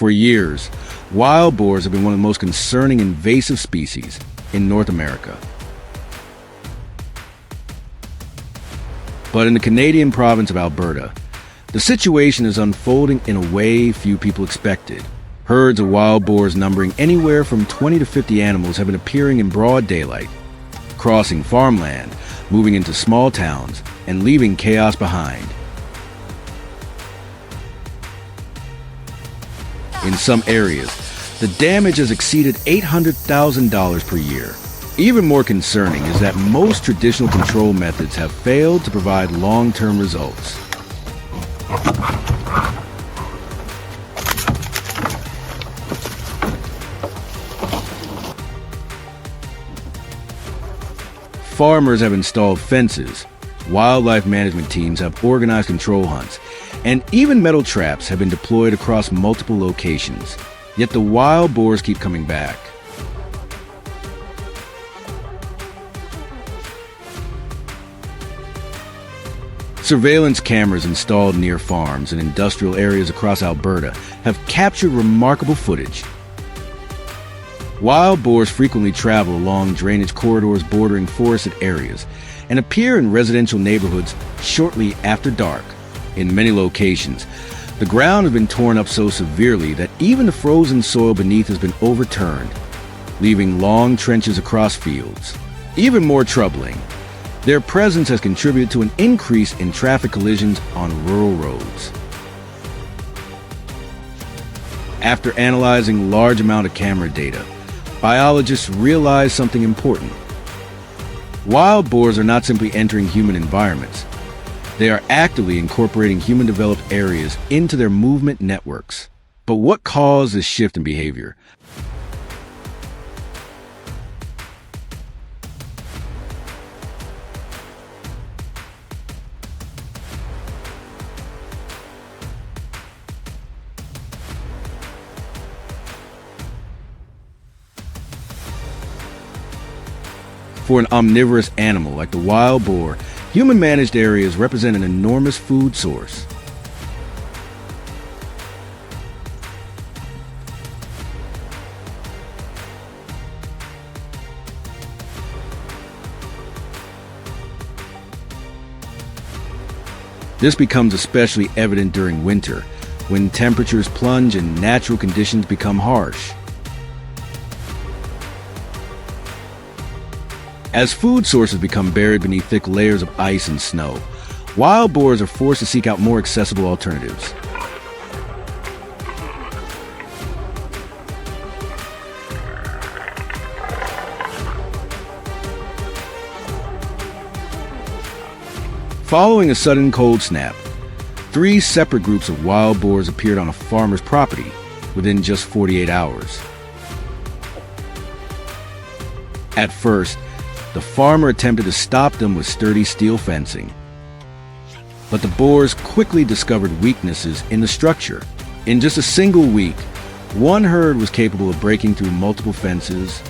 For years, wild boars have been one of the most concerning invasive species in North America. But in the Canadian province of Alberta, the situation is unfolding in a way few people expected. Herds of wild boars numbering anywhere from 20 to 50 animals have been appearing in broad daylight, crossing farmland, moving into small towns, and leaving chaos behind. In some areas, the damage has exceeded $800,000 per year. Even more concerning is that most traditional control methods have failed to provide long-term results. Farmers have installed fences, wildlife management teams have organized control hunts, and even metal traps have been deployed across multiple locations. Yet the wild boars keep coming back. Surveillance cameras installed near farms and industrial areas across Alberta have captured remarkable footage. Wild boars frequently travel along drainage corridors bordering forested areas and appear in residential neighborhoods shortly after dark. In many locations, the ground has been torn up so severely that even the frozen soil beneath has been overturned, leaving long trenches across fields. Even more troubling, their presence has contributed to an increase in traffic collisions on rural roads. After analyzing large amount of camera data, biologists realized something important. Wild boars are not simply entering human environments. They are actively incorporating human-developed areas into their movement networks. But what caused this shift in behavior? For an omnivorous animal like the wild boar, human-managed areas represent an enormous food source. This becomes especially evident during winter, when temperatures plunge and natural conditions become harsh. As food sources become buried beneath thick layers of ice and snow, wild boars are forced to seek out more accessible alternatives. Following a sudden cold snap, 3 separate groups of wild boars appeared on a farmer's property within just 48 hours. At first, the farmer attempted to stop them with sturdy steel fencing. But the boars quickly discovered weaknesses in the structure. In just a single week, one herd was capable of breaking through multiple fences,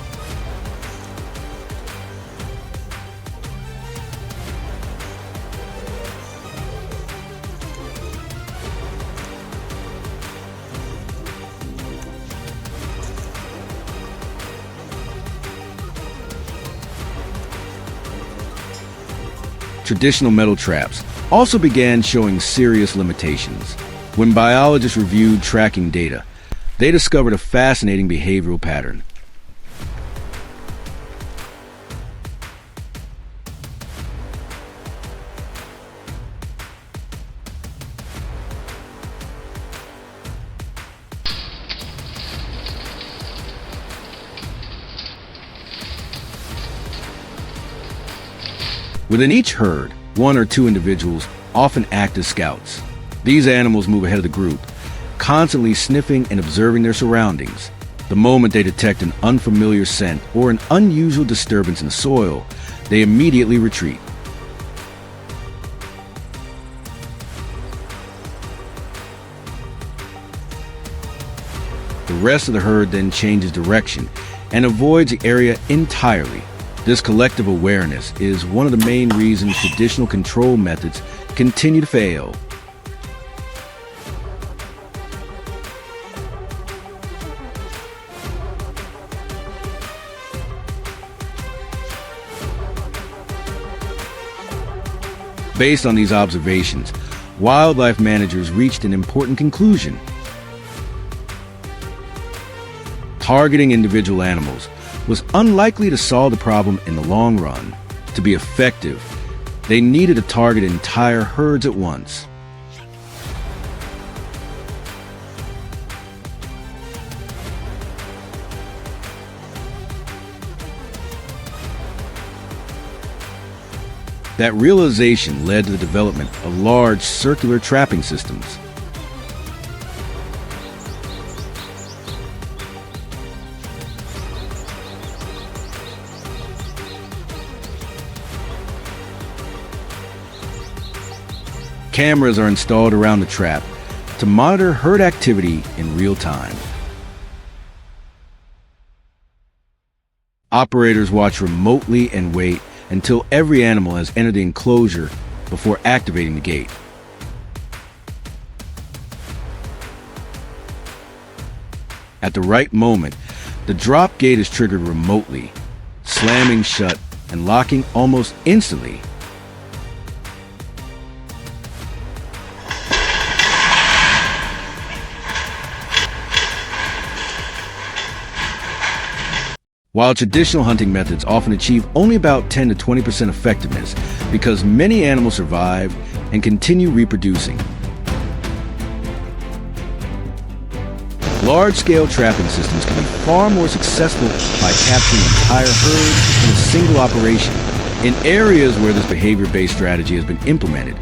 traditional metal traps also began showing serious limitations. When biologists reviewed tracking data, they discovered a fascinating behavioral pattern. Within each herd, 1 or 2 individuals often act as scouts. These animals move ahead of the group, constantly sniffing and observing their surroundings. The moment they detect an unfamiliar scent or an unusual disturbance in the soil, they immediately retreat. The rest of the herd then changes direction and avoids the area entirely. This collective awareness is one of the main reasons traditional control methods continue to fail. Based on these observations, wildlife managers reached an important conclusion. Targeting individual animals was unlikely to solve the problem in the long run. To be effective, they needed to target entire herds at once. That realization led to the development of large circular trapping systems. Cameras are installed around the trap to monitor herd activity in real time. Operators watch remotely and wait until every animal has entered the enclosure before activating the gate. At the right moment, the drop gate is triggered remotely, slamming shut and locking almost instantly. While traditional hunting methods often achieve only about 10 to 20% effectiveness because many animals survive and continue reproducing. Large-scale trapping systems can be far more successful by capturing entire herds in a single operation. In areas where this behavior-based strategy has been implemented,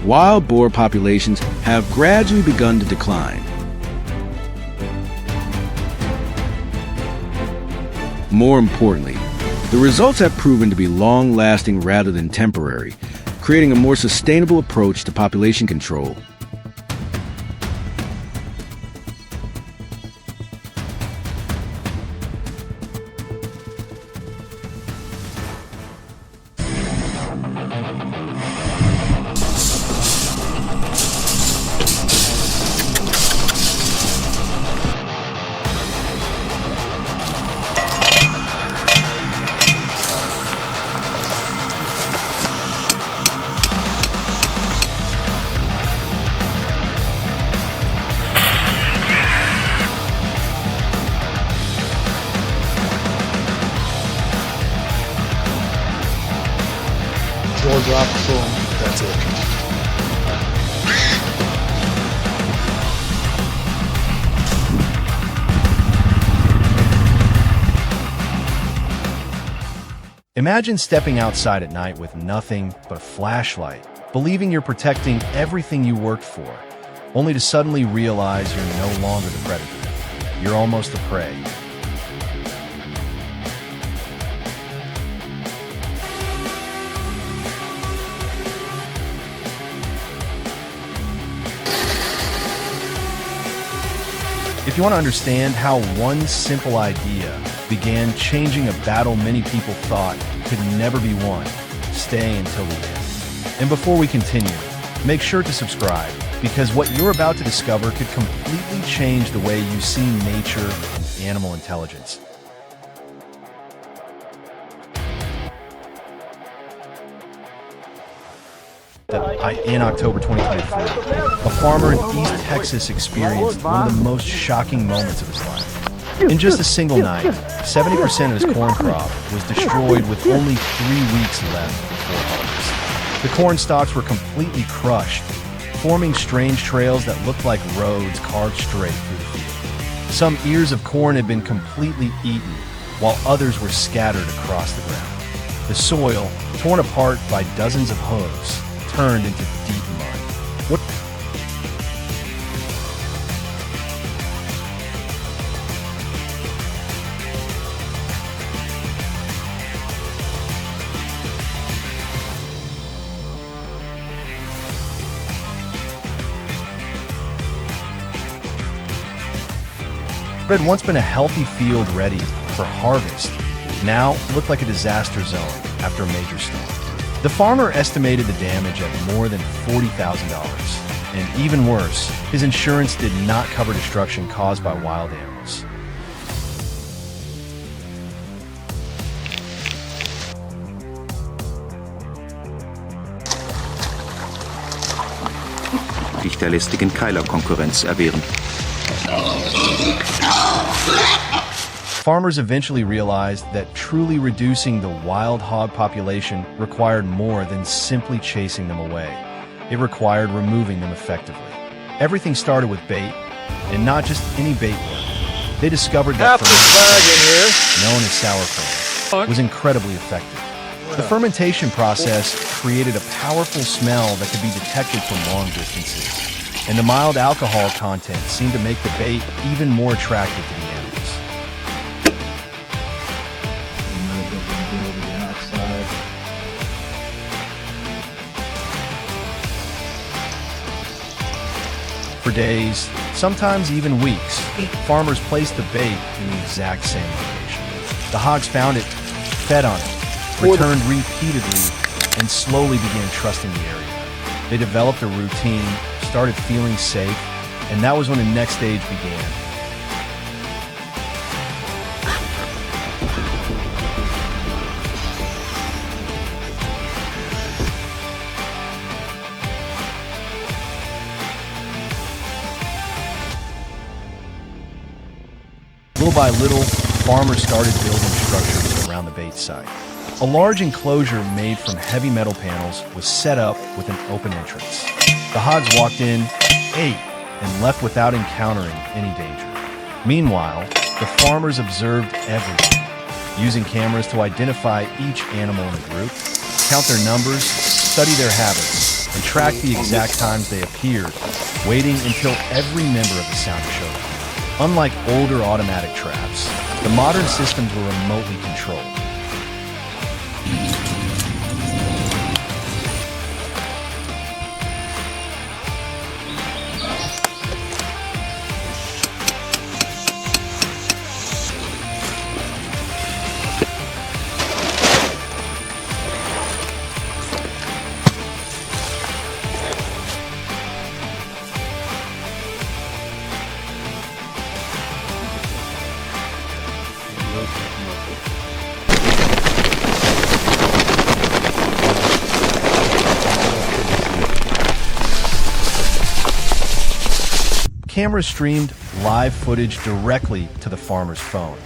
wild boar populations have gradually begun to decline. More importantly, the results have proven to be long-lasting rather than temporary, creating a more sustainable approach to population control. Draw, drop, boom, that's it. Imagine stepping outside at night with nothing but a flashlight, believing you're protecting everything you worked for, only to suddenly realize you're no longer the predator. You're almost the prey. If you want to understand how one simple idea began changing a battle many people thought could never be won, stay until the end. And before we continue, make sure to subscribe, because what you're about to discover could completely change the way you see nature and animal intelligence. In October 2023, a farmer in East Texas experienced one of the most shocking moments of his life. In just a single night, 70% of his corn crop was destroyed with only 3 weeks left before harvest. The corn stalks were completely crushed, forming strange trails that looked like roads carved straight through the field. Some ears of corn had been completely eaten, while others were scattered across the ground. The soil, torn apart by dozens of hooves, turned into deep mud. What? What had once been a healthy field ready for harvest now looked like a disaster zone after a major storm. The farmer estimated the damage at more than $40,000. And even worse, his insurance did not cover destruction caused by wild animals. sich der listigen Keilerkonkurrenz erwehren. Farmers eventually realized that truly reducing the wild hog population required more than simply chasing them away. It required removing them effectively. Everything started with bait, and not just any bait work. They discovered that fermentation, known as sauerkraut, was incredibly effective. The fermentation process created a powerful smell that could be detected from long distances, and the mild alcohol content seemed to make the bait even more attractive to the animals. For days, sometimes even weeks, farmers placed the bait in the exact same location. The hogs found it, fed on it, returned repeatedly, and slowly began trusting the area. They developed a routine, started feeling safe, and that was when the next stage began. Little by little, farmers started building structures around the bait site. A large enclosure made from heavy metal panels was set up with an open entrance. The hogs walked in, ate, and left without encountering any danger. Meanwhile, the farmers observed everything, using cameras to identify each animal in the group, count their numbers, study their habits, and track the exact times they appeared, waiting until every member of the sound showed up. Unlike older automatic traps, the modern systems were remotely controlled. Cameras streamed live footage directly to the farmer's phone,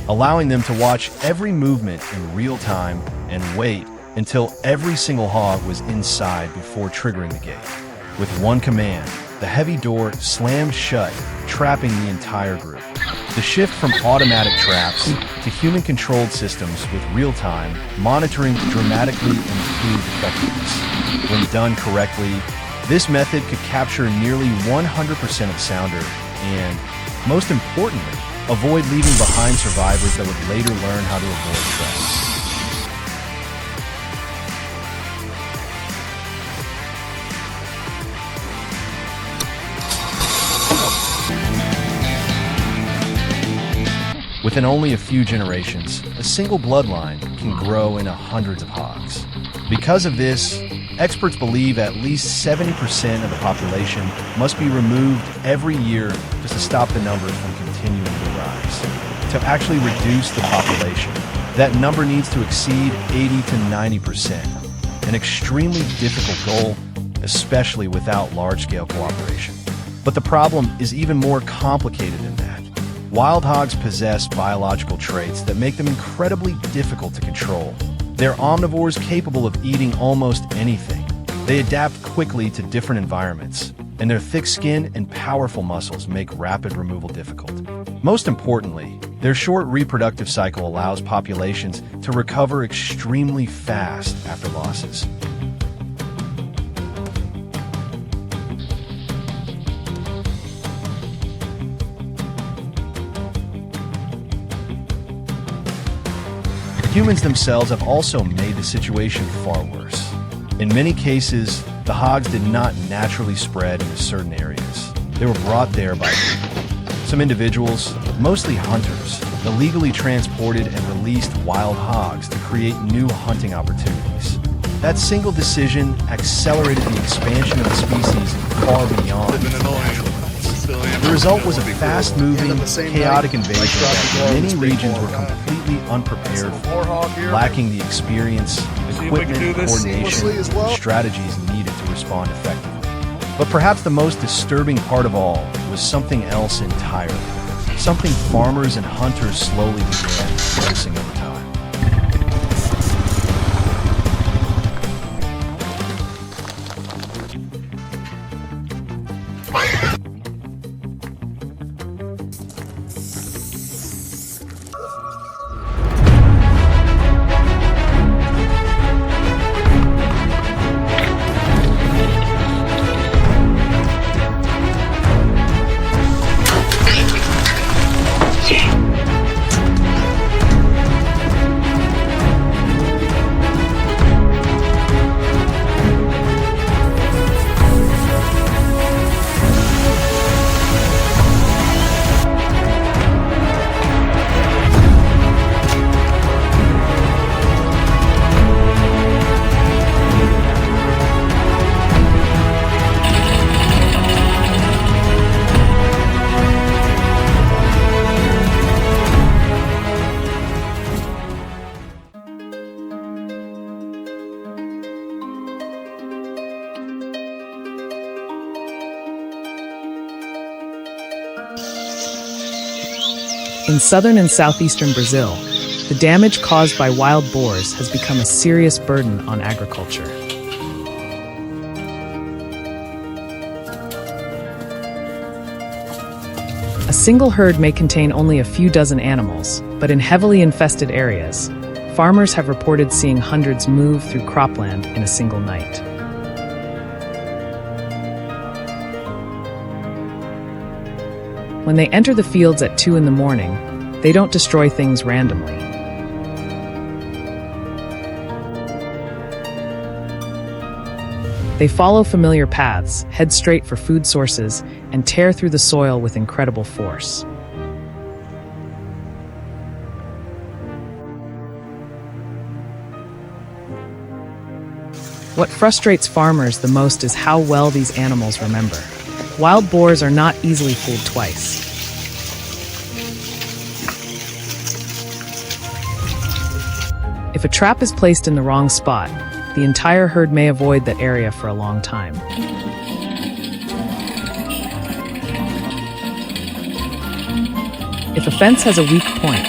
allowing them to watch every movement in real time and wait until every single hog was inside before triggering the gate. With one command, the heavy door slammed shut, trapping the entire group. The shift from automatic traps to human-controlled systems with real-time monitoring dramatically improved effectiveness. When done correctly, this method could capture nearly 100% of sounder and, most importantly, avoid leaving behind survivors that would later learn how to avoid traps. Within only a few generations, a single bloodline can grow into hundreds of hogs. Because of this, experts believe at least 70% of the population must be removed every year just to stop the numbers from continuing to rise. To actually reduce the population, that number needs to exceed 80 to 90%, an extremely difficult goal, especially without large-scale cooperation. But the problem is even more complicated than that. Wild hogs possess biological traits that make them incredibly difficult to control. They're omnivores capable of eating almost anything. They adapt quickly to different environments, and their thick skin and powerful muscles make rapid removal difficult. Most importantly, their short reproductive cycle allows populations to recover extremely fast after losses. Humans themselves have also made the situation far worse. In many cases, the hogs did not naturally spread into certain areas. They were brought there by people. Some individuals, mostly hunters, illegally transported and released wild hogs to create new hunting opportunities. That single decision accelerated the expansion of the species far beyond its natural limits. The result was a fast-moving, chaotic invasion that many regions were completely unprepared for, lacking the experience, equipment, coordination, and strategies needed to respond effectively. But perhaps the most disturbing part of all was something else entirely. Something farmers and hunters slowly began noticing over time. In southern and southeastern Brazil, the damage caused by wild boars has become a serious burden on agriculture. A single herd may contain only a few dozen animals, but in heavily infested areas, farmers have reported seeing hundreds move through cropland in a single night. When they enter the fields at 2 in the morning, they don't destroy things randomly. They follow familiar paths, head straight for food sources, and tear through the soil with incredible force. What frustrates farmers the most is how well these animals remember. Wild boars are not easily fooled twice. If a trap is placed in the wrong spot, the entire herd may avoid that area for a long time. If a fence has a weak point,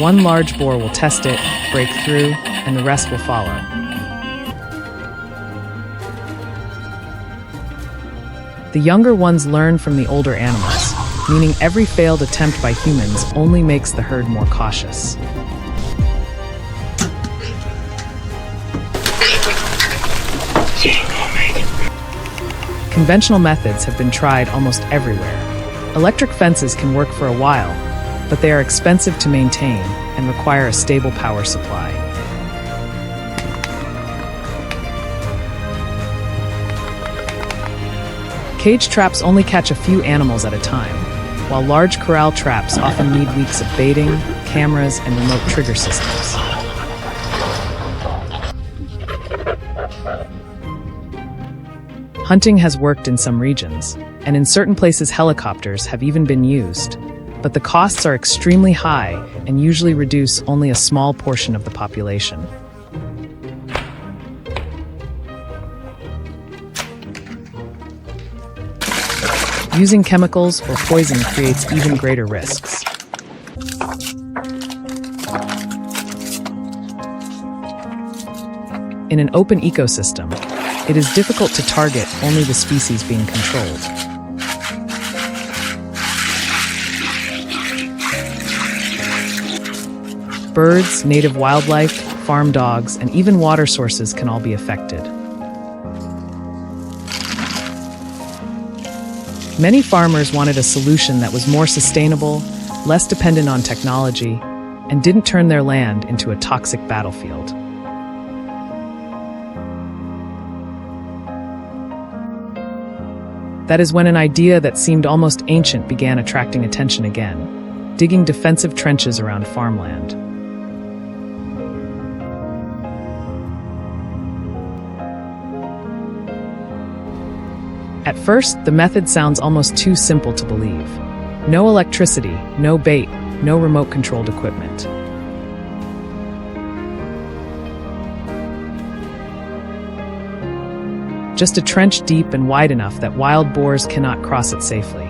one large boar will test it, break through, and the rest will follow. The younger ones learn from the older animals, meaning every failed attempt by humans only makes the herd more cautious. Conventional methods have been tried almost everywhere. Electric fences can work for a while, but they are expensive to maintain and require a stable power supply. Cage traps only catch a few animals at a time, while large corral traps often need weeks of baiting, cameras, and remote trigger systems. Hunting has worked in some regions, and in certain places helicopters have even been used, but the costs are extremely high and usually reduce only a small portion of the population. Using chemicals or poison creates even greater risks. In an open ecosystem, it is difficult to target only the species being controlled. Birds, native wildlife, farm dogs, and even water sources can all be affected. Many farmers wanted a solution that was more sustainable, less dependent on technology, and didn't turn their land into a toxic battlefield. That is when an idea that seemed almost ancient began attracting attention again, digging defensive trenches around farmland. At first, the method sounds almost too simple to believe. No electricity, no bait, no remote-controlled equipment. just a trench deep and wide enough that wild boars cannot cross it safely.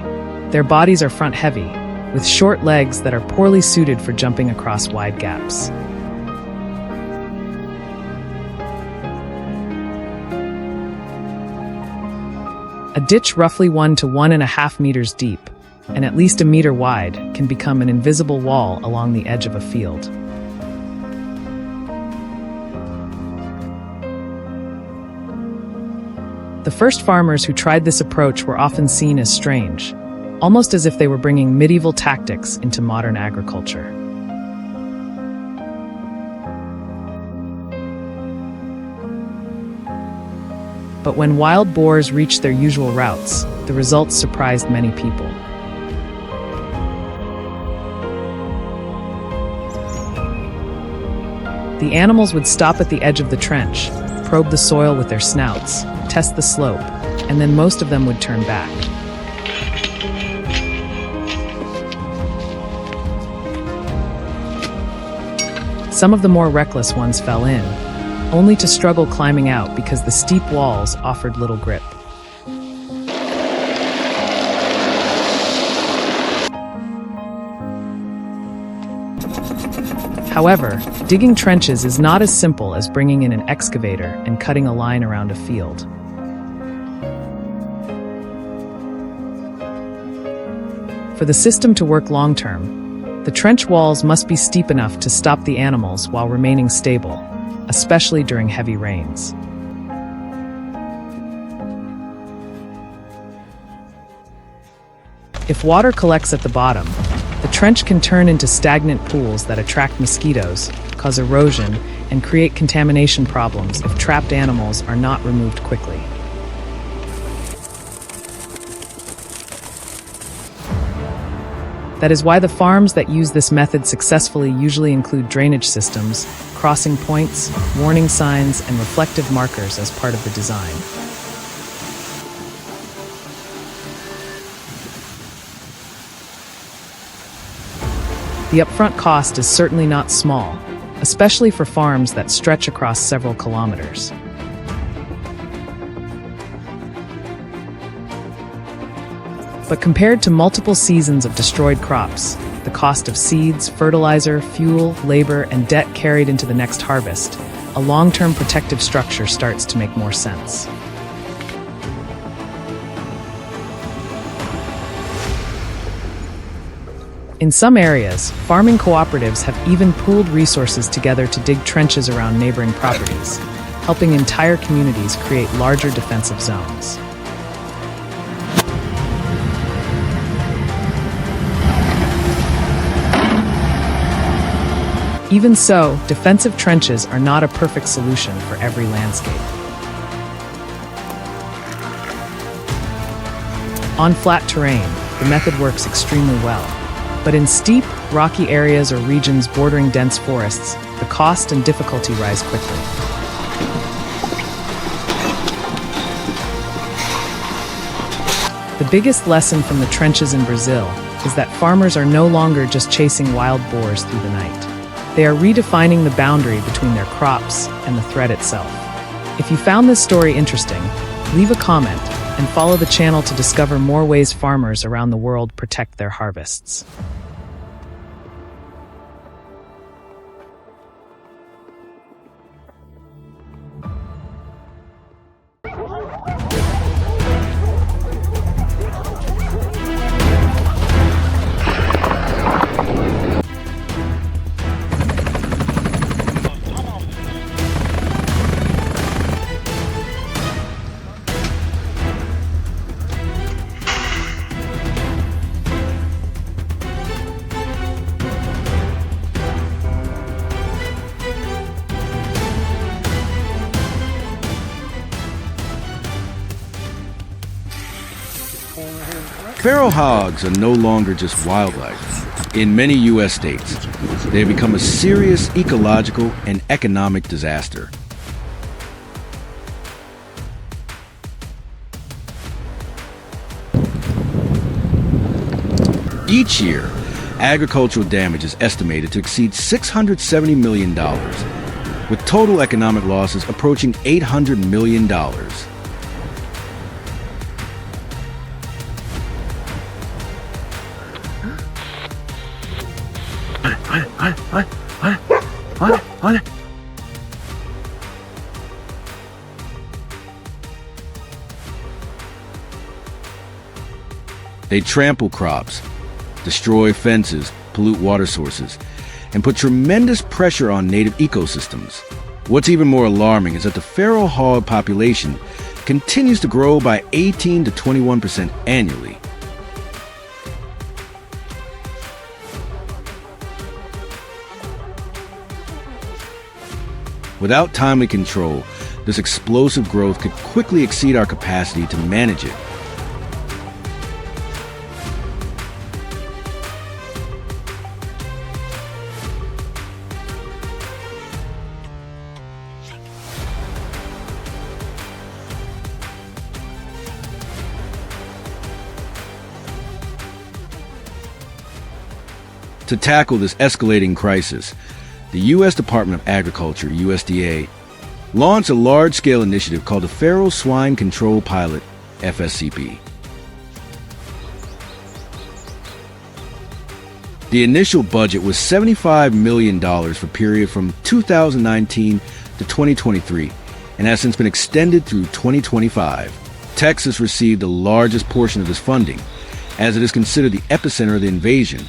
Their bodies are front-heavy, with short legs that are poorly suited for jumping across wide gaps. A ditch roughly 1 to 1.5 meters deep, and at least a meter wide, can become an invisible wall along the edge of a field. The first farmers who tried this approach were often seen as strange, almost as if they were bringing medieval tactics into modern agriculture. But when wild boars reached their usual routes, the results surprised many people. The animals would stop at the edge of the trench, probe the soil with their snouts, test the slope, and then most of them would turn back. Some of the more reckless ones fell in, only to struggle climbing out because the steep walls offered little grip. However, digging trenches is not as simple as bringing in an excavator and cutting a line around a field. For the system to work long-term, the trench walls must be steep enough to stop the animals while remaining stable, especially during heavy rains. If water collects at the bottom, the trench can turn into stagnant pools that attract mosquitoes, cause erosion, and create contamination problems if trapped animals are not removed quickly. That is why the farms that use this method successfully usually include drainage systems, crossing points, warning signs, and reflective markers as part of the design. The upfront cost is certainly not small, especially for farms that stretch across several kilometers. But compared to multiple seasons of destroyed crops, the cost of seeds, fertilizer, fuel, labor, and debt carried into the next harvest, a long-term protective structure starts to make more sense. In some areas, farming cooperatives have even pooled resources together to dig trenches around neighboring properties, helping entire communities create larger defensive zones. Even so, defensive trenches are not a perfect solution for every landscape. On flat terrain, the method works extremely well. But in steep, rocky areas or regions bordering dense forests, the cost and difficulty rise quickly. The biggest lesson from the trenches in Brazil is that farmers are no longer just chasing wild boars through the night. They are redefining the boundary between their crops and the threat itself. If you found this story interesting, leave a comment and follow the channel to discover more ways farmers around the world protect their harvests. Feral hogs are no longer just wildlife. In many U.S. states, they have become a serious ecological and economic disaster. Each year, agricultural damage is estimated to exceed $670 million, with total economic losses approaching $800 million. They trample crops, destroy fences, pollute water sources, and put tremendous pressure on native ecosystems. What's even more alarming is that the feral hog population continues to grow by 18 to 21% annually. Without timely control, this explosive growth could quickly exceed our capacity to manage it. To tackle this escalating crisis, the U.S. Department of Agriculture, USDA, launched a large-scale initiative called the Feral Swine Control Pilot, FSCP. The initial budget was $75 million for a period from 2019 to 2023 and has since been extended through 2025. Texas received the largest portion of this funding, as it is considered the epicenter of the invasion.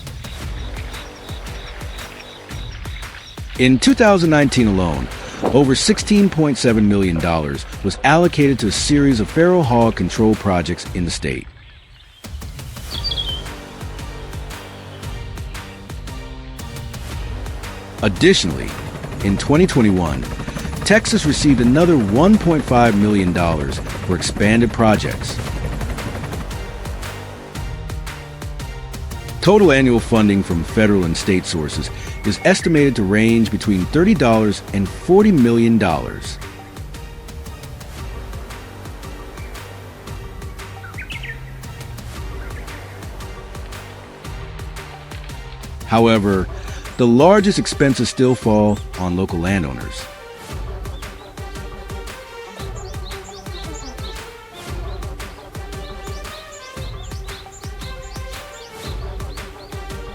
In 2019 alone, over $16.7 million was allocated to a series of feral hog control projects in the state. Additionally, in 2021, Texas received another $1.5 million for expanded projects. Total annual funding from federal and state sources is estimated to range between $30 and $40 million. However, the largest expenses still fall on local landowners.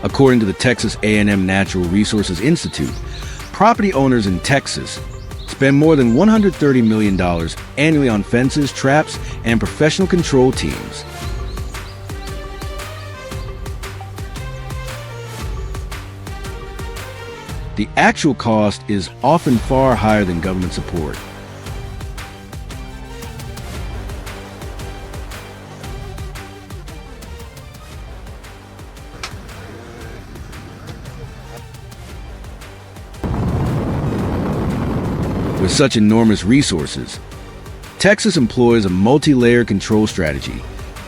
According to the Texas A&M Natural Resources Institute, property owners in Texas spend more than $130 million annually on fences, traps, and professional control teams. The actual cost is often far higher than government support. With such enormous resources, Texas employs a multi-layer control strategy,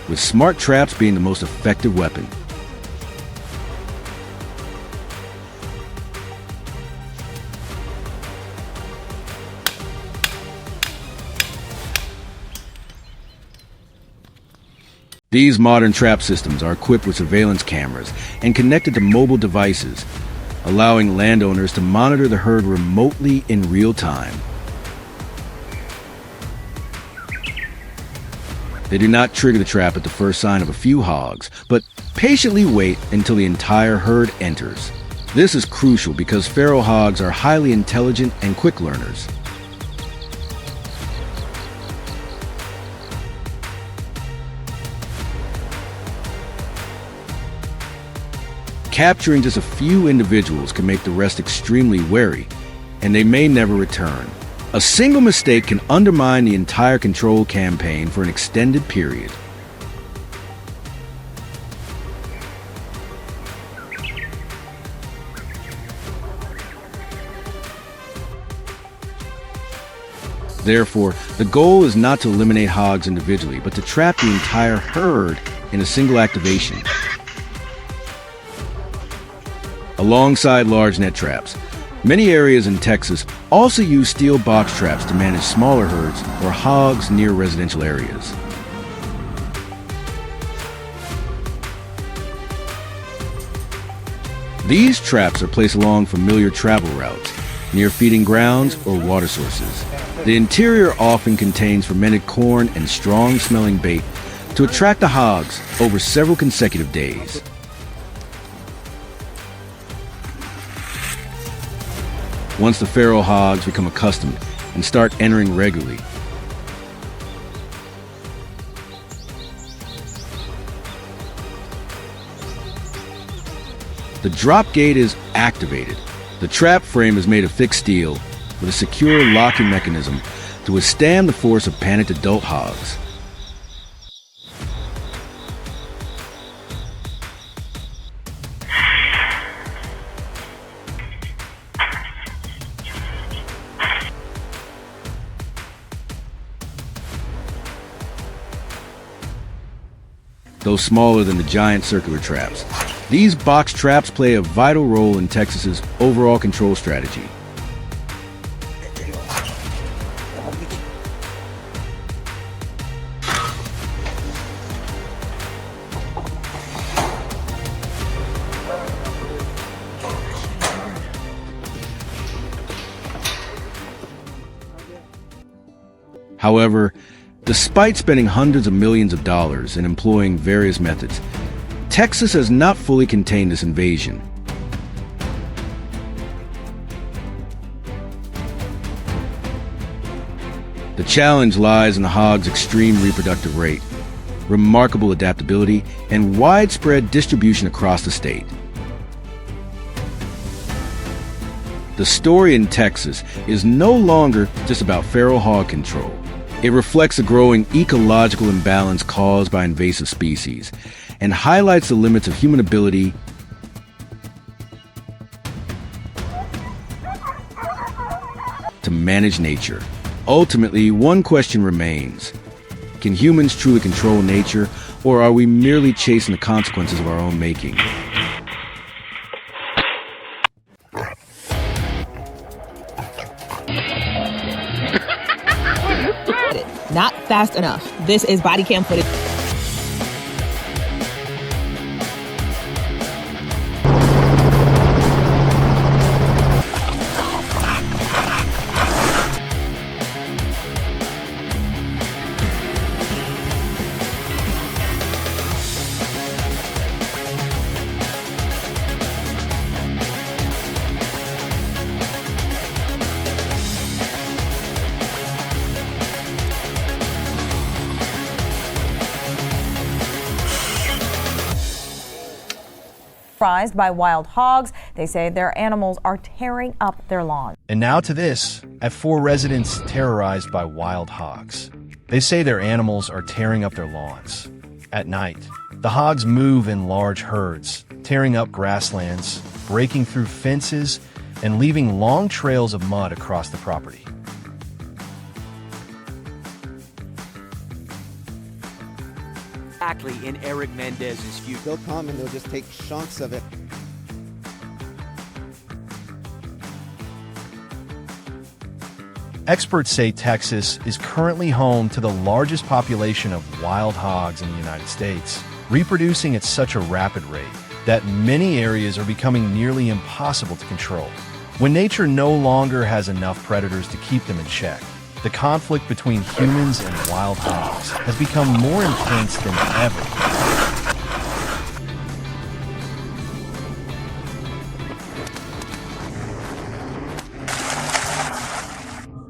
with smart traps being the most effective weapon. These modern trap systems are equipped with surveillance cameras and connected to mobile devices, allowing landowners to monitor the herd remotely in real time. They do not trigger the trap at the first sign of a few hogs, but patiently wait until the entire herd enters. This is crucial because feral hogs are highly intelligent and quick learners. Capturing just a few individuals can make the rest extremely wary, and they may never return. A single mistake can undermine the entire control campaign for an extended period. Therefore, the goal is not to eliminate hogs individually, but to trap the entire herd in a single activation. Alongside large net traps, many areas in Texas also use steel box traps to manage smaller herds or hogs near residential areas. These traps are placed along familiar travel routes, near feeding grounds or water sources. The interior often contains fermented corn and strong-smelling bait to attract the hogs over several consecutive days. once the feral hogs become accustomed and start entering regularly. The drop gate is activated. The trap frame is made of thick steel with a secure locking mechanism to withstand the force of panicked adult hogs. Though smaller than the giant circular traps, these box traps play a vital role in Texas's overall control strategy. However, despite spending hundreds of millions of dollars and employing various methods, Texas has not fully contained this invasion. The challenge lies in the hog's extreme reproductive rate, remarkable adaptability, and widespread distribution across the state. The story in Texas is no longer just about feral hog control. It reflects a growing ecological imbalance caused by invasive species and highlights the limits of human ability to manage nature. Ultimately, one question remains: can humans truly control nature, or are we merely chasing the consequences of our own making? Not fast enough. This is body cam footage. By wild hogs. They say their animals are tearing up their lawns. And now to this, at 4 residents terrorized by wild hogs. They say their animals are tearing up their lawns. At night, the hogs move in large herds, tearing up grasslands, breaking through fences, and leaving long trails of mud across the property. Exactly in Eric Mendez's future. They'll come and they'll just take chunks of it. Experts say Texas is currently home to the largest population of wild hogs in the United States, reproducing at such a rapid rate that many areas are becoming nearly impossible to control. When nature no longer has enough predators to keep them in check, the conflict between humans and wild hogs has become more intense than ever.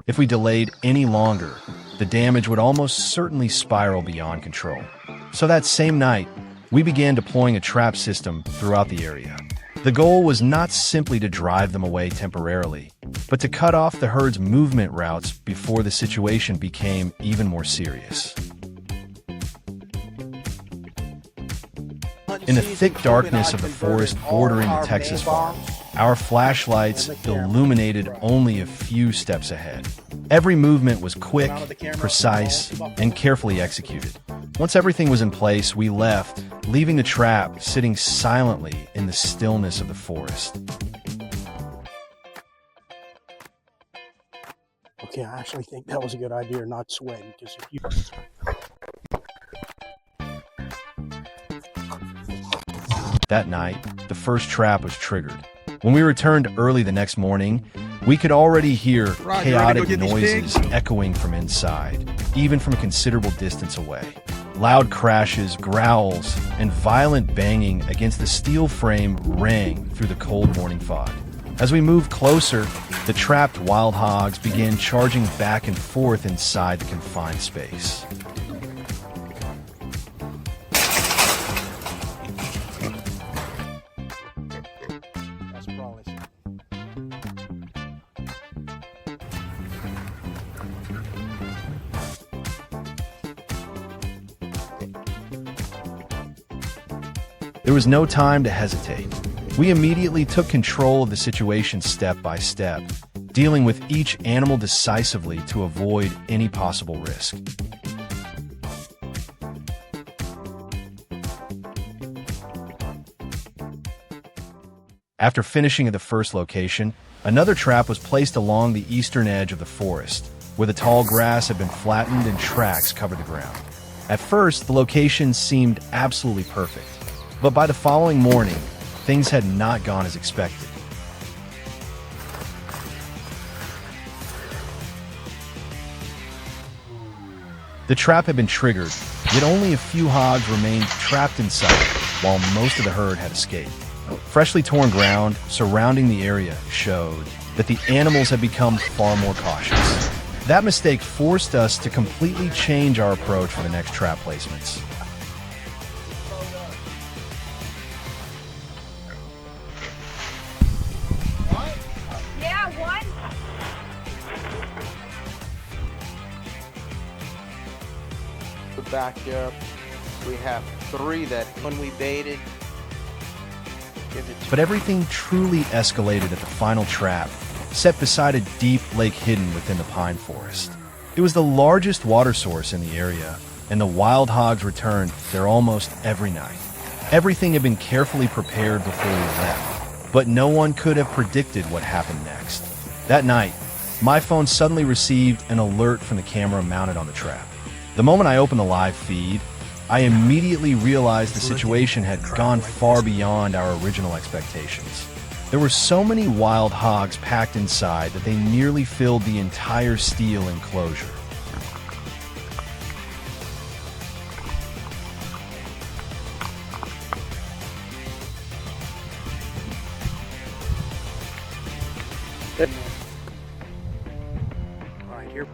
If we delayed any longer, the damage would almost certainly spiral beyond control. So that same night, we began deploying a trap system throughout the area. The goal was not simply to drive them away temporarily, but to cut off the herd's movement routes before the situation became even more serious. In the thick darkness of the forest bordering the Texas farm, our flashlights illuminated only a few steps ahead. Every movement was quick, precise, and carefully executed. Once everything was in place, we left, leaving the trap sitting silently in the stillness of the forest. Okay, I actually think that was a good idea, not sweating, because if you... That night, the first trap was triggered. When we returned early the next morning, we could already hear chaotic noises echoing from inside, even from a considerable distance away. Loud crashes, growls, and violent banging against the steel frame rang through the cold morning fog. As we moved closer, the trapped wild hogs began charging back and forth inside the confined space. That's probably. There was no time to hesitate. We immediately took control of the situation step by step, dealing with each animal decisively to avoid any possible risk. After finishing at the first location, another trap was placed along the eastern edge of the forest, where the tall grass had been flattened and tracks covered the ground. At first, the location seemed absolutely perfect, but by the following morning, things had not gone as expected. The trap had been triggered, yet only a few hogs remained trapped inside, while most of the herd had escaped. Freshly torn ground surrounding the area showed that the animals had become far more cautious. That mistake forced us to completely change our approach for the next trap placements. Back up. We have 3 that when we baited. But everything truly escalated at the final trap, set beside a deep lake hidden within the pine forest. It was the largest water source in the area, and the wild hogs returned there almost every night. Everything had been carefully prepared before we left, but no one could have predicted what happened next. That night, my phone suddenly received an alert from the camera mounted on the trap. The moment I opened the live feed, I immediately realized the situation had gone far beyond our original expectations. There were so many wild hogs packed inside that they nearly filled the entire steel enclosure. All right, here.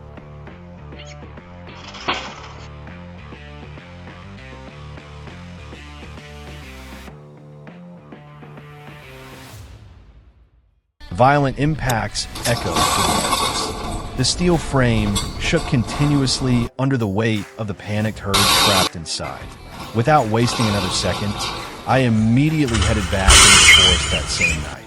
Violent impacts echoed through the distance. The steel frame shook continuously under the weight of the panicked herd trapped inside. Without wasting another second, I immediately headed back into the forest that same night.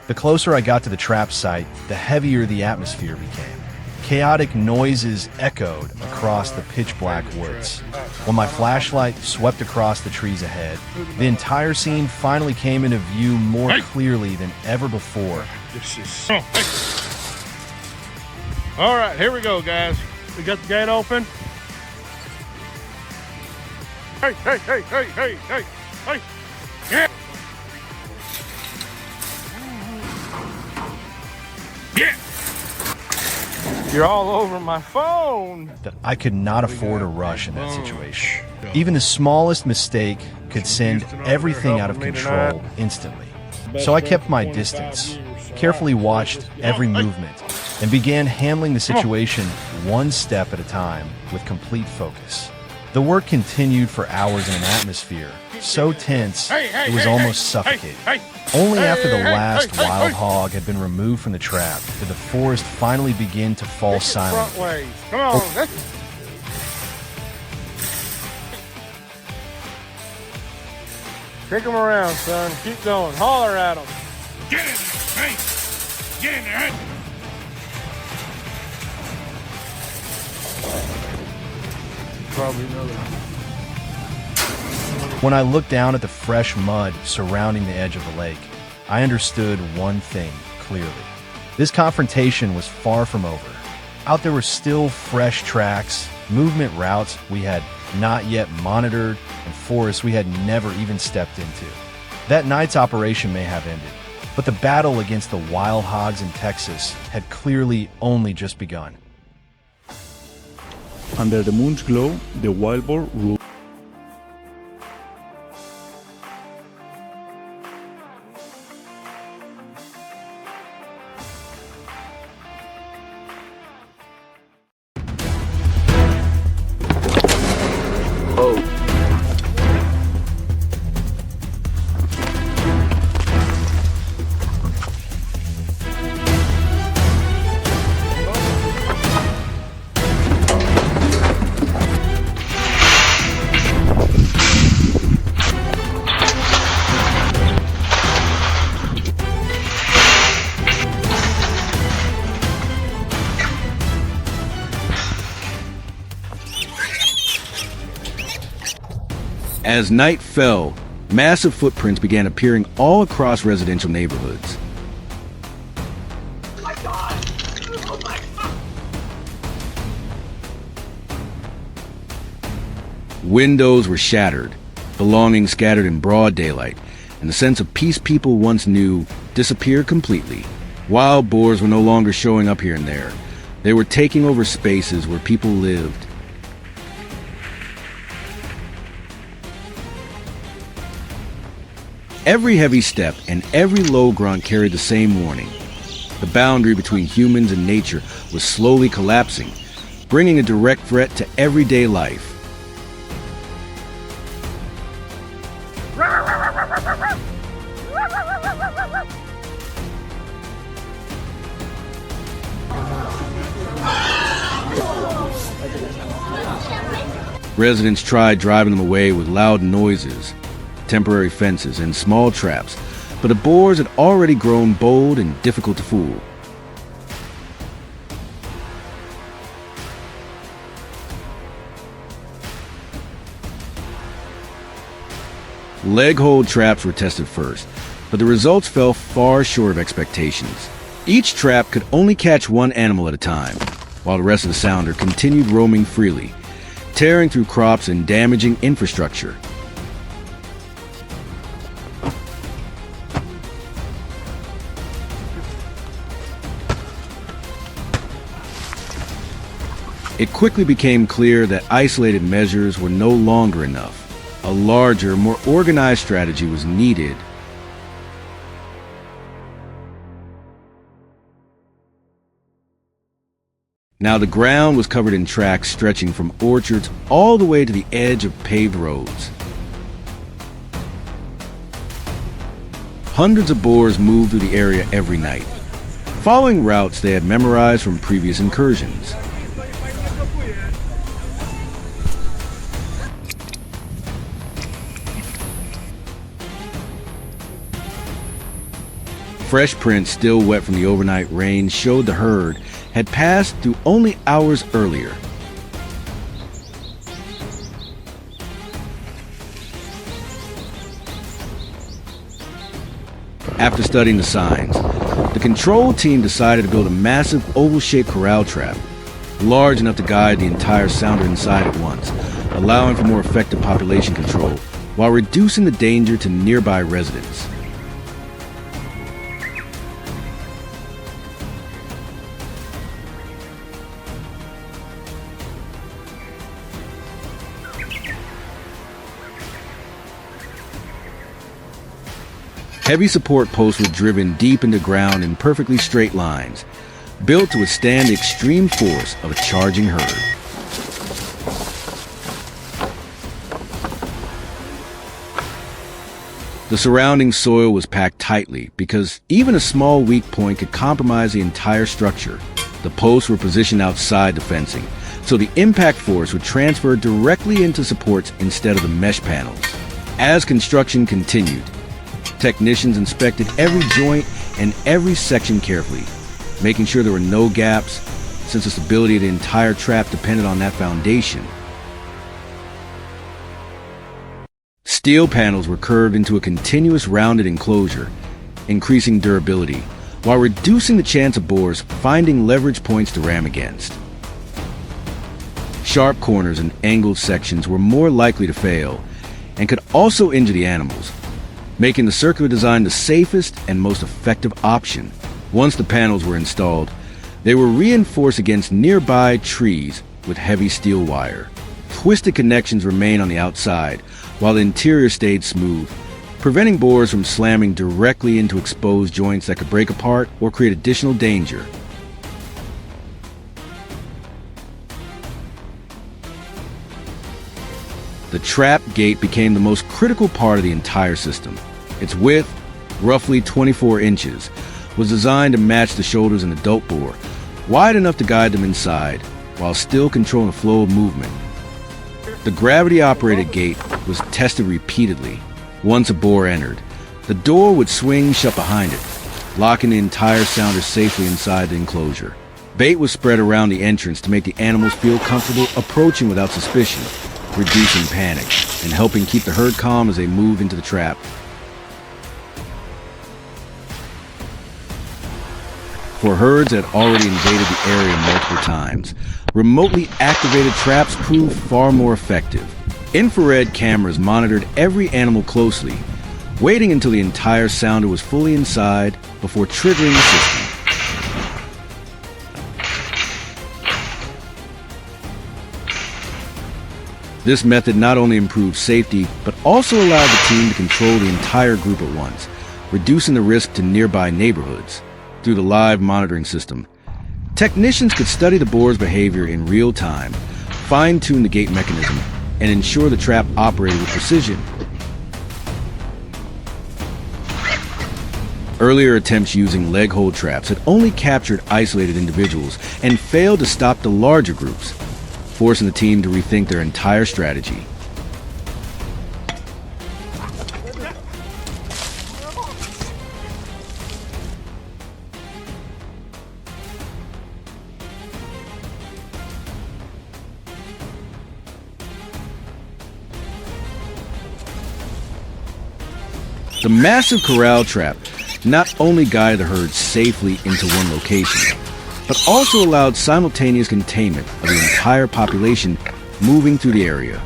The closer I got to the trap site, the heavier the atmosphere became. Chaotic noises echoed across the pitch-black woods. When my flashlight swept across the trees ahead, the entire scene finally came into view more clearly than ever before. All right, here we go, guys. We got the gate open. Hey, hey, hey, hey, hey, hey, hey. Yeah. Yeah. You're all over my phone. That I could not afford a rush in that situation. Even the smallest mistake could send everything out of control instantly. So I kept my distance, carefully watched every movement, and began handling the situation one step at a time with complete focus. The work continued for hours in an atmosphere so tense it was almost suffocating. Only after the last wild hog had been removed from the trap did the forest finally begin to fall silent. Come on. Kick them around, son. Keep going. Holler at them. Get in there. Hey, get in there. Probably another one. When I looked down at the fresh mud surrounding the edge of the lake, I understood one thing clearly. This confrontation was far from over. Out there were still fresh tracks, movement routes we had not yet monitored, and forests we had never even stepped into. That night's operation may have ended, but the battle against the wild hogs in Texas had clearly only just begun. Under the moon's glow, the wild boar ruled. As night fell, massive footprints began appearing all across residential neighborhoods. Windows were shattered, belongings scattered in broad daylight, and the sense of peace people once knew disappeared completely. Wild boars were no longer showing up here and there. They were taking over spaces where people lived. Every heavy step and every low grunt carried the same warning. The boundary between humans and nature was slowly collapsing, bringing a direct threat to everyday life. Residents tried driving them away with loud noises, temporary fences, and small traps, but the boars had already grown bold and difficult to fool. Leg hold traps were tested first, but the results fell far short of expectations. Each trap could only catch one animal at a time, while the rest of the sounder continued roaming freely, tearing through crops and damaging infrastructure. It quickly became clear that isolated measures were no longer enough. A larger, more organized strategy was needed. Now the ground was covered in tracks stretching from orchards all the way to the edge of paved roads. Hundreds of boars moved through the area every night, following routes they had memorized from previous incursions. Fresh prints still wet from the overnight rain showed the herd had passed through only hours earlier. After studying the signs, the control team decided to build a massive oval-shaped corral trap, large enough to guide the entire sounder inside at once, allowing for more effective population control while reducing the danger to nearby residents. Heavy support posts were driven deep into ground in perfectly straight lines, built to withstand the extreme force of a charging herd. The surrounding soil was packed tightly because even a small weak point could compromise the entire structure. The posts were positioned outside the fencing, so the impact force would transfer directly into supports instead of the mesh panels. As construction continued, technicians inspected every joint and every section carefully, making sure there were no gaps, since the stability of the entire trap depended on that foundation. Steel panels were curved into a continuous rounded enclosure, increasing durability, while reducing the chance of boars finding leverage points to ram against. Sharp corners and angled sections were more likely to fail, and could also injure the animals, making the circular design the safest and most effective option. Once the panels were installed, they were reinforced against nearby trees with heavy steel wire. Twisted connections remained on the outside, while the interior stayed smooth, preventing boars from slamming directly into exposed joints that could break apart or create additional danger. The trap gate became the most critical part of the entire system. Its width, roughly 24 inches, was designed to match the shoulders of an adult boar, wide enough to guide them inside, while still controlling the flow of movement. The gravity-operated gate was tested repeatedly. Once a boar entered, the door would swing shut behind it, locking the entire sounder safely inside the enclosure. Bait was spread around the entrance to make the animals feel comfortable approaching without suspicion, reducing panic and helping keep the herd calm as they move into the trap. For herds that already invaded the area multiple times, remotely activated traps proved far more effective. Infrared cameras monitored every animal closely, waiting until the entire sounder was fully inside before triggering the system. This method not only improved safety, but also allowed the team to control the entire group at once, reducing the risk to nearby neighborhoods. Through the live monitoring system, technicians could study the boar's behavior in real time, fine-tune the gate mechanism, and ensure the trap operated with precision. Earlier attempts using leg hold traps had only captured isolated individuals and failed to stop the larger groups, forcing the team to rethink their entire strategy. The massive corral trap not only guided the herd safely into one location, but also allowed simultaneous containment of the entire population moving through the area.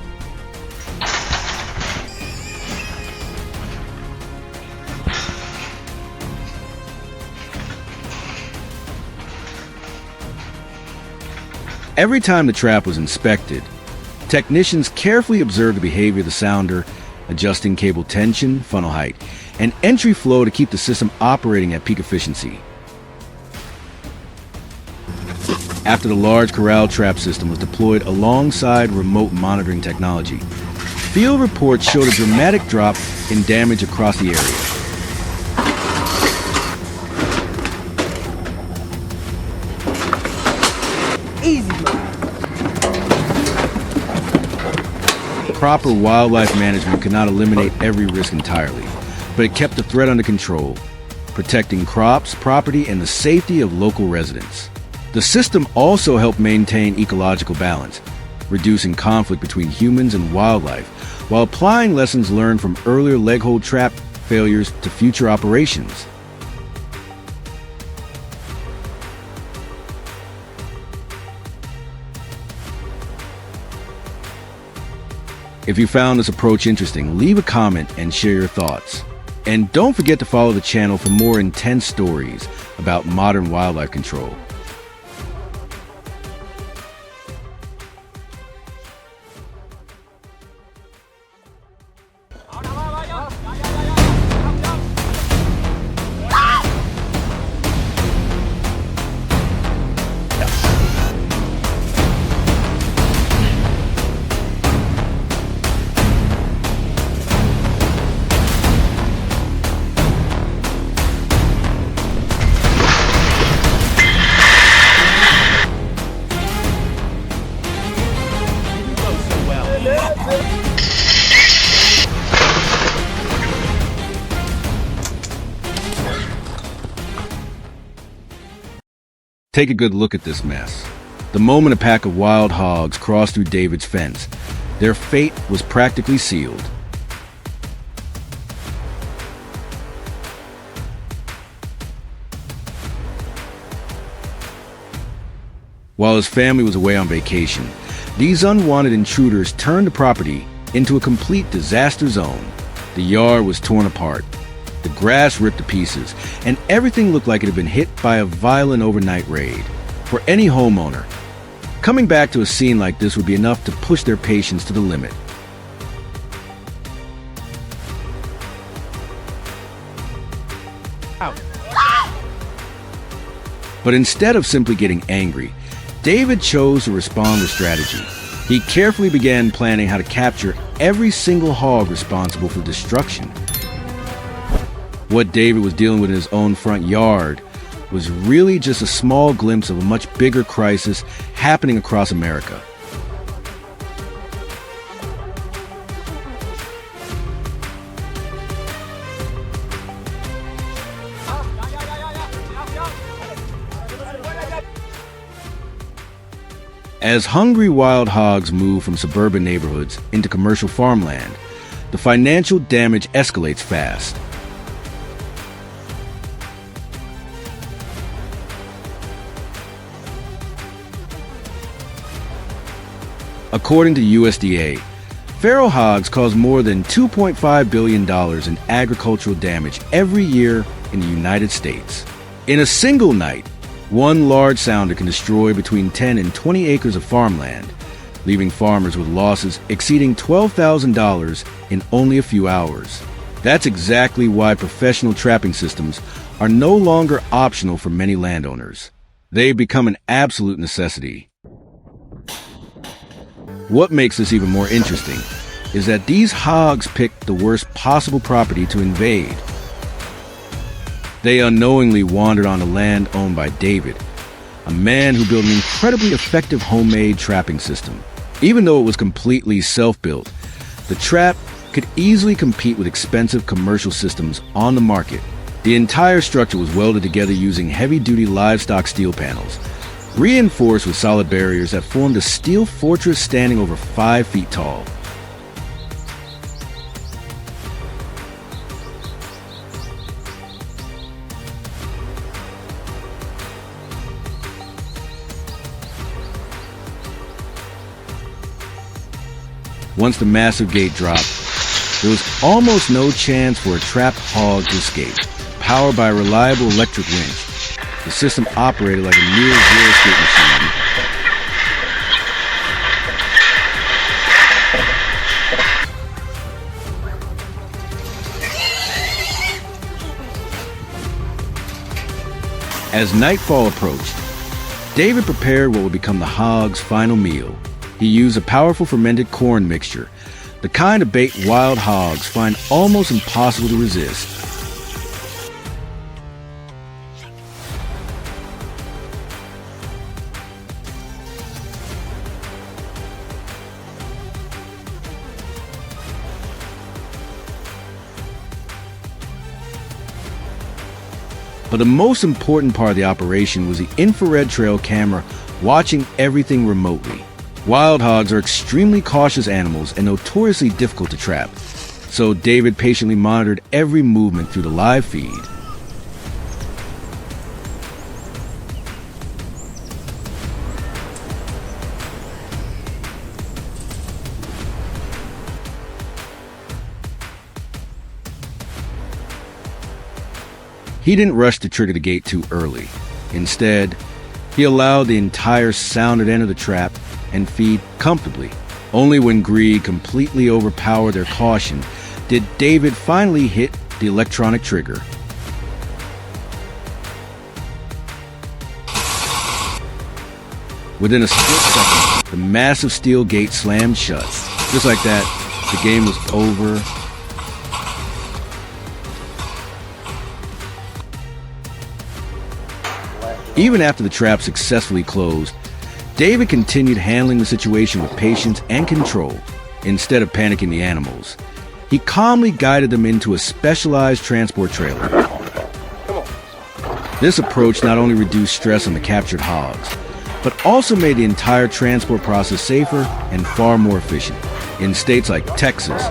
Every time the trap was inspected, technicians carefully observed the behavior of the sounder, adjusting cable tension, funnel height, and entry flow to keep the system operating at peak efficiency. After the large corral trap system was deployed alongside remote monitoring technology, field reports showed a dramatic drop in damage across the area. Proper wildlife management could not eliminate every risk entirely, but it kept the threat under control, protecting crops, property, and the safety of local residents. The system also helped maintain ecological balance, reducing conflict between humans and wildlife, while applying lessons learned from earlier leg hold trap failures to future operations. If you found this approach interesting, leave a comment and share your thoughts. And don't forget to follow the channel for more intense stories about modern wildlife control. Take a good look at this mess. The moment a pack of wild hogs crossed through David's fence, their fate was practically sealed. While his family was away on vacation, these unwanted intruders turned the property into a complete disaster zone. The yard was torn apart, the grass ripped to pieces, and everything looked like it had been hit by a violent overnight raid. For any homeowner, coming back to a scene like this would be enough to push their patience to the limit. But instead of simply getting angry, David chose to respond with strategy. He carefully began planning how to capture every single hog responsible for destruction. What David was dealing with in his own front yard was really just a small glimpse of a much bigger crisis happening across America. As hungry wild hogs move from suburban neighborhoods into commercial farmland, the financial damage escalates fast. According to USDA, feral hogs cause more than $2.5 billion in agricultural damage every year in the United States. In a single night, one large sounder can destroy between 10 and 20 acres of farmland, leaving farmers with losses exceeding $12,000 in only a few hours. That's exactly why professional trapping systems are no longer optional for many landowners. They've become an absolute necessity. What makes this even more interesting is that these hogs picked the worst possible property to invade. They unknowingly wandered on the land owned by David, a man who built an incredibly effective homemade trapping system. Even though it was completely self-built, the trap could easily compete with expensive commercial systems on the market. The entire structure was welded together using heavy-duty livestock steel panels, reinforced with solid barriers that formed a steel fortress standing over 5 feet tall. Once the massive gate dropped, there was almost no chance for a trapped hog to escape. Powered by a reliable electric winch, the system operated like a near-zero escape machine. As nightfall approached, David prepared what would become the hog's final meal. He used a powerful fermented corn mixture, the kind of bait wild hogs find almost impossible to resist. But the most important part of the operation was the infrared trail camera watching everything remotely. Wild hogs are extremely cautious animals and notoriously difficult to trap, so David patiently monitored every movement through the live feed. He didn't rush to trigger the gate too early. Instead, he allowed the entire sounded end of the trap and feed comfortably. Only when greed completely overpowered their caution did David finally hit the electronic trigger. Within a split second, the massive steel gate slammed shut. Just like that, the game was over. Even after the trap successfully closed, David continued handling the situation with patience and control. Instead of panicking the animals, he calmly guided them into a specialized transport trailer. This approach not only reduced stress on the captured hogs, but also made the entire transport process safer and far more efficient. In states like Texas,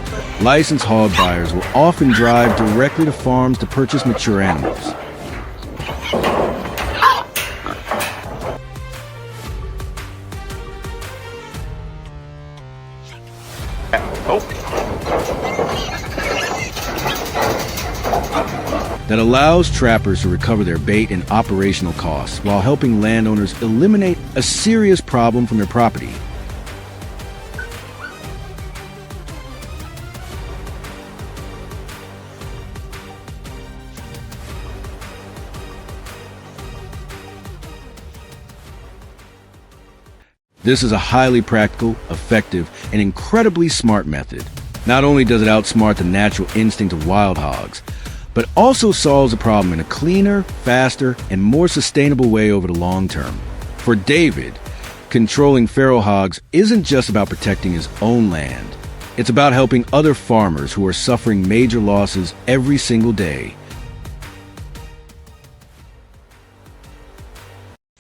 licensed hog buyers will often drive directly to farms to purchase mature animals. That allows trappers to recover their bait and operational costs while helping landowners eliminate a serious problem from their property. This is a highly practical, effective, and incredibly smart method. Not only does it outsmart the natural instinct of wild hogs, but also solves the problem in a cleaner, faster, and more sustainable way over the long term. For David, controlling feral hogs isn't just about protecting his own land. It's about helping other farmers who are suffering major losses every single day.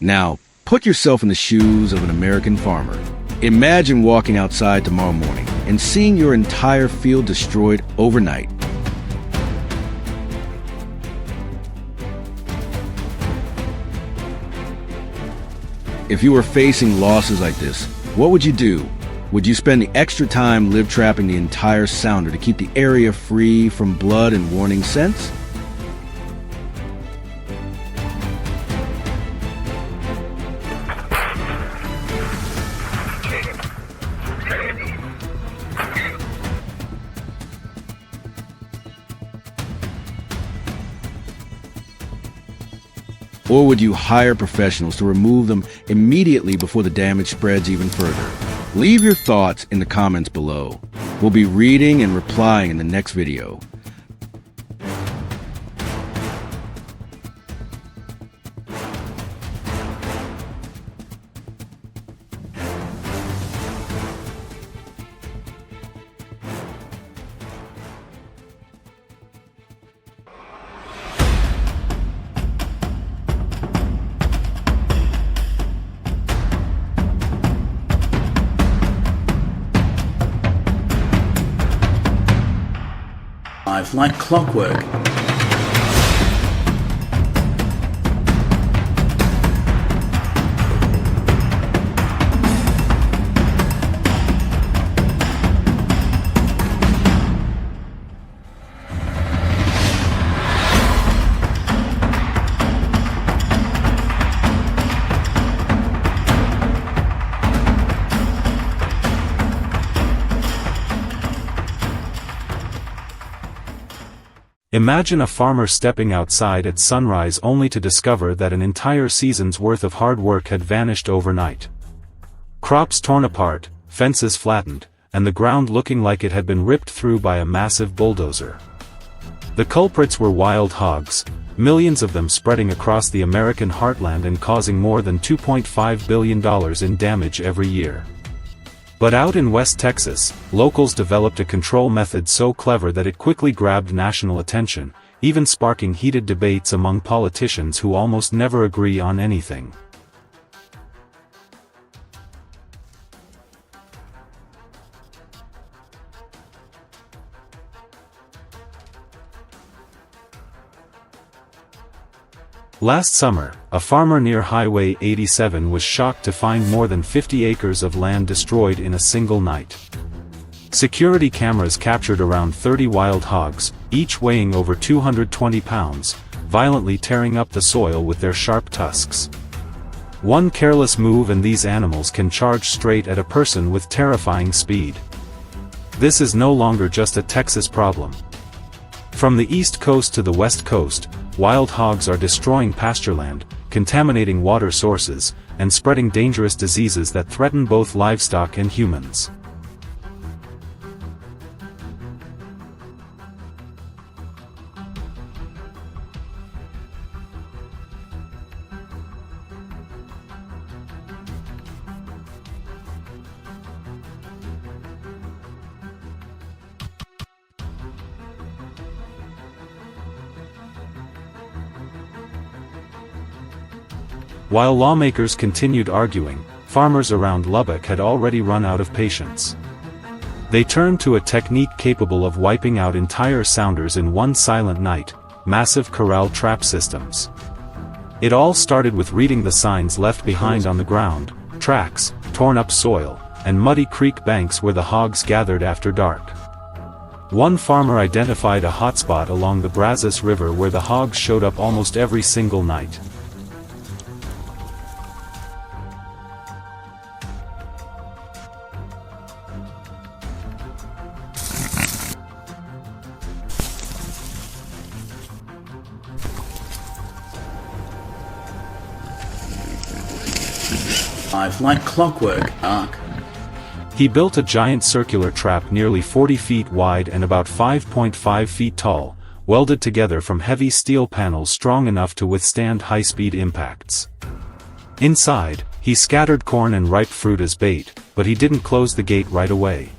Now, Put yourself in the shoes of an American farmer. Imagine walking outside tomorrow morning and seeing your entire field destroyed overnight. If you were facing losses like this, what would you do? Would you spend the extra time live trapping the entire sounder to keep the area free from blood and warning scents? Or would you hire professionals to remove them immediately before the damage spreads even further? Leave your thoughts in the comments below. We'll be reading and replying in the next video. Like clockwork. Imagine a farmer stepping outside at sunrise only to discover that an entire season's worth of hard work had vanished overnight. Crops torn apart, fences flattened, and the ground looking like it had been ripped through by a massive bulldozer. The culprits were wild hogs, millions of them spreading across the American heartland and causing more than $2.5 billion in damage every year. But out in West Texas, locals developed a control method so clever that it quickly grabbed national attention, even sparking heated debates among politicians who almost never agree on anything. Last summer, a farmer near Highway 87 was shocked to find more than 50 acres of land destroyed in a single night. Security cameras captured around 30 wild hogs, each weighing over 220 pounds, violently tearing up the soil with their sharp tusks. One careless move and these animals can charge straight at a person with terrifying speed. This is no longer just a Texas problem. From the East Coast to the West Coast, wild hogs are destroying pastureland, contaminating water sources, and spreading dangerous diseases that threaten both livestock and humans. While lawmakers continued arguing, farmers around Lubbock had already run out of patience. They turned to a technique capable of wiping out entire sounders in one silent night: massive corral trap systems. It all started with reading the signs left behind on the ground: tracks, torn up soil, and muddy creek banks where the hogs gathered after dark. One farmer identified a hotspot along the Brazos River where the hogs showed up almost every single night. Like clockwork, Ark. He built a giant circular trap nearly 40 feet wide and about 5.5 feet tall, welded together from heavy steel panels strong enough to withstand high-speed impacts. Inside, he scattered corn and ripe fruit as bait, but he didn't close the gate right away.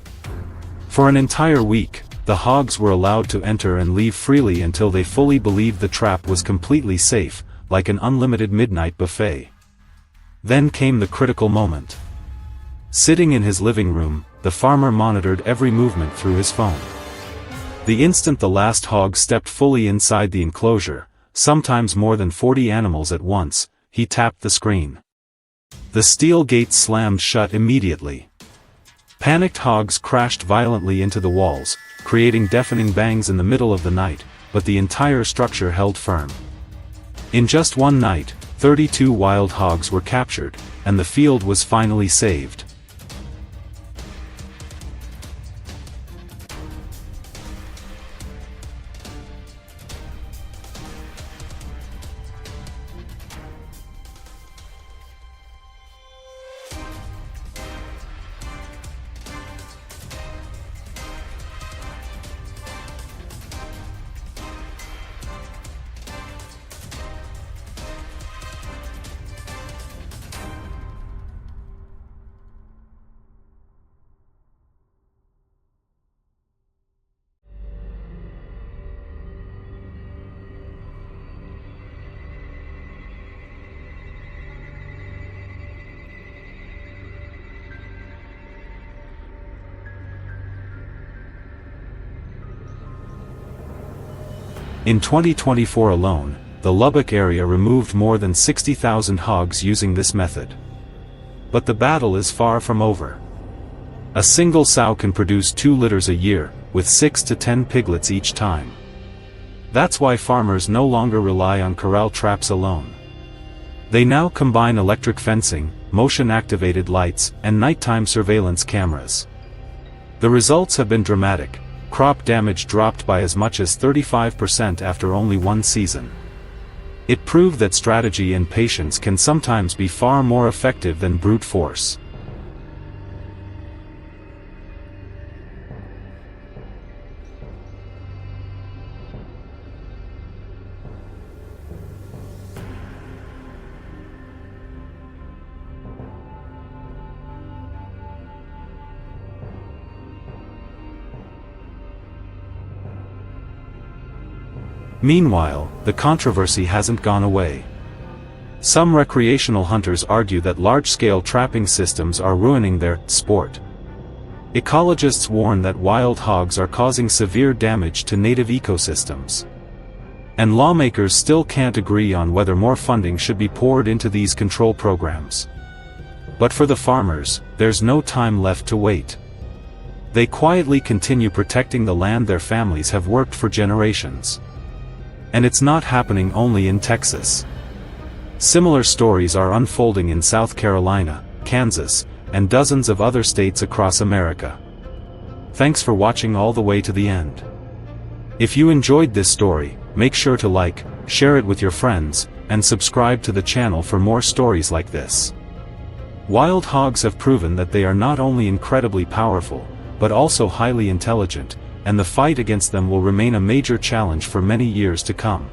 For an entire week, the hogs were allowed to enter and leave freely until they fully believed the trap was completely safe, like an unlimited midnight buffet. Then came the critical moment. Sitting in his living room, the farmer monitored every movement through his phone. The instant the last hog stepped fully inside the enclosure, sometimes more than 40 animals at once, he tapped the screen. The steel gate slammed shut immediately. Panicked hogs crashed violently into the walls, creating deafening bangs in the middle of the night, but the entire structure held firm. In just one night, 32 wild hogs were captured, and the field was finally saved. In 2024 alone, the Lubbock area removed more than 60,000 hogs using this method. But the battle is far from over. A single sow can produce 2 litters a year, with 6 to 10 piglets each time. That's why farmers no longer rely on corral traps alone. They now combine electric fencing, motion-activated lights, and nighttime surveillance cameras. The results have been dramatic. Crop damage dropped by as much as 35% after only one season. It proved that strategy and patience can sometimes be far more effective than brute force. Meanwhile, the controversy hasn't gone away. Some recreational hunters argue that large-scale trapping systems are ruining their sport. Ecologists warn that wild hogs are causing severe damage to native ecosystems. And lawmakers still can't agree on whether more funding should be poured into these control programs. But for the farmers, there's no time left to wait. They quietly continue protecting the land their families have worked for generations. And it's not happening only in Texas. Similar stories are unfolding in South Carolina, Kansas, and dozens of other states across America. Thanks for watching all the way to the end. If you enjoyed this story, make sure to like, share it with your friends, and subscribe to the channel for more stories like this. Wild hogs have proven that they are not only incredibly powerful, but also highly intelligent, and the fight against them will remain a major challenge for many years to come.